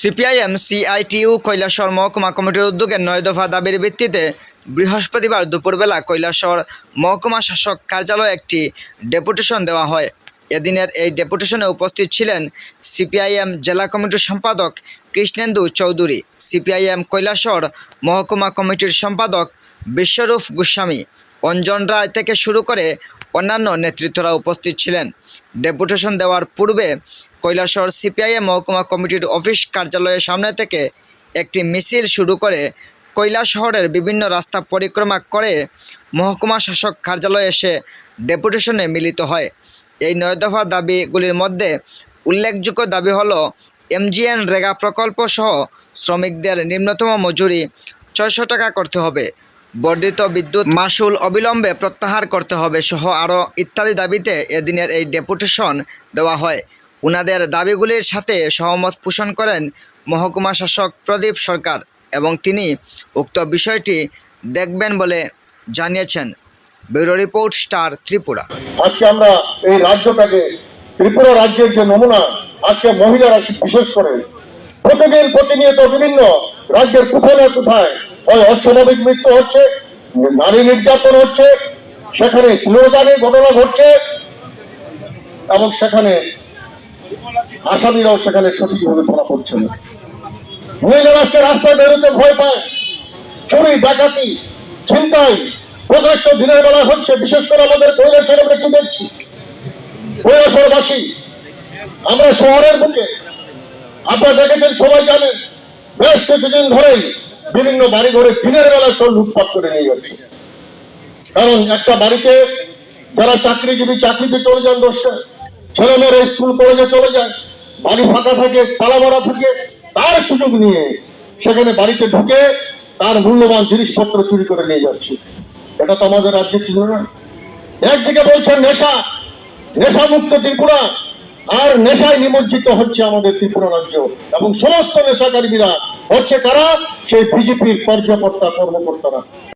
CPIM CITU Kailashahar মহকুমা কমিটির উদ্যোগে ৯ দফা দাবির ভিত্তিতে বৃহস্পতিবার দুপুরবেলা কৈলাসহর মহকুমা শাসক কার্যালয়ে একটি ডেপুটেশন দেওয়া হয়। এদিনের এই ডেপুটেশনে উপস্থিত ছিলেন সিপিআইএম জেলা কমিটির সম্পাদক কৃষ্ণেন্দু চৌধুরী, সিপিআইএম কৈলাসহর মহকুমা কমিটির সম্পাদক বিশ্বরূপ গোস্বামী, অঞ্জন রায় থেকে শুরু করে অন্যান্য নেতৃত্বরা উপস্থিত ছিলেন। ডেপুটেশন দেওয়ার পূর্বে কৈলাসহর সিপিআইএম মহকুমা কমিটির অফিস কার্যালয়ের সামনে থেকে একটি মিছিল শুরু করে কৈলাসহরের বিভিন্ন রাস্তা পরিক্রমা করে মহকুমা শাসক কার্যালয়ে এসে ডেপুটেশনে মিলিত হয়। এই ৯ দফা দাবিগুলির মধ্যে উল্লেখযোগ্য দাবি হলো এমজিএন রেগা প্রকল্প সহ শ্রমিকদের নিম্নতম মজুরি ৬০০ টাকা করতে হবে, বর্ধিত বিদ্যুৎ মাশুল অবিলম্বে প্রত্যাহার করতে হবে সহ আরও ইত্যাদি দাবিতে এদিনের এই ডেপুটেশন দেওয়া হয়। উনাদের দাবিগুলির সাথে সহমত পোষণ করেন মহকুমা শাসক প্রদীপ সরকার এবং তিনি উক্ত বিষয়টি দেখবেন বলে জানিয়েছেন। Bureau report, star Tripura. আজকে আমরা এই রাজ্যটাকে ত্রিপুরা রাজ্যের যে নমুনা, আজকে মহিলারা বিশেষ করে প্রতিনিয়ত বিভিন্ন রাজ্যের কোথায় না কোথায় ওই অস্বাভাবিক মৃত্যু হচ্ছে, নারী নির্যাতন হচ্ছে, সেখানে শ্লীলতাহানির ঘটনা ঘটছে এবং সেখানে আসামিরাও সেখানে সঠিকভাবে ধরা পড়ছে না। মহিলারা আজকে রাস্তায় বেরোতে ভয় পায়, চুরি ডাকাতি ছিনতাই প্রকাশ্য দিনের বেলা হচ্ছে। বিশেষ করে আমাদের কৈলাসহরে আমরা কি দেখছি, কৈলাসহরবাসী আমরা শহরের বুকে, আপনারা দেখেছেন, সবাই জানেন, বেশ কিছুদিন ধরেই বিভিন্ন বাড়ি ঘরে দিনের বেলা সব লুটপাট করে নিয়ে যাচ্ছে। কারণ একটা বাড়িতে যারা চাকরিজীবী চাকরিতে চলে যান 10টা, ছেলেমেয়েরা স্কুল কলেজে চলে যায়, বাড়ি ফাঁকা থাকে, তালা মারা থাকে, তার সুযোগ নিয়ে সেখানে বাড়িতে ঢুকে তার মূল্যবান জিনিসপত্র চুরি করে নিয়ে যাচ্ছে। এটা তো আমাদের রাজ্যে ছিল না। একদিকে বলছেন নেশামুক্ত ত্রিপুরা, আর নেশায় নিমজ্জিত হচ্ছে আমাদের ত্রিপুরা রাজ্য এবং সমস্ত নেশাকারীরা হচ্ছে কারা? সেই বিজেপির কর্মকর্তারা।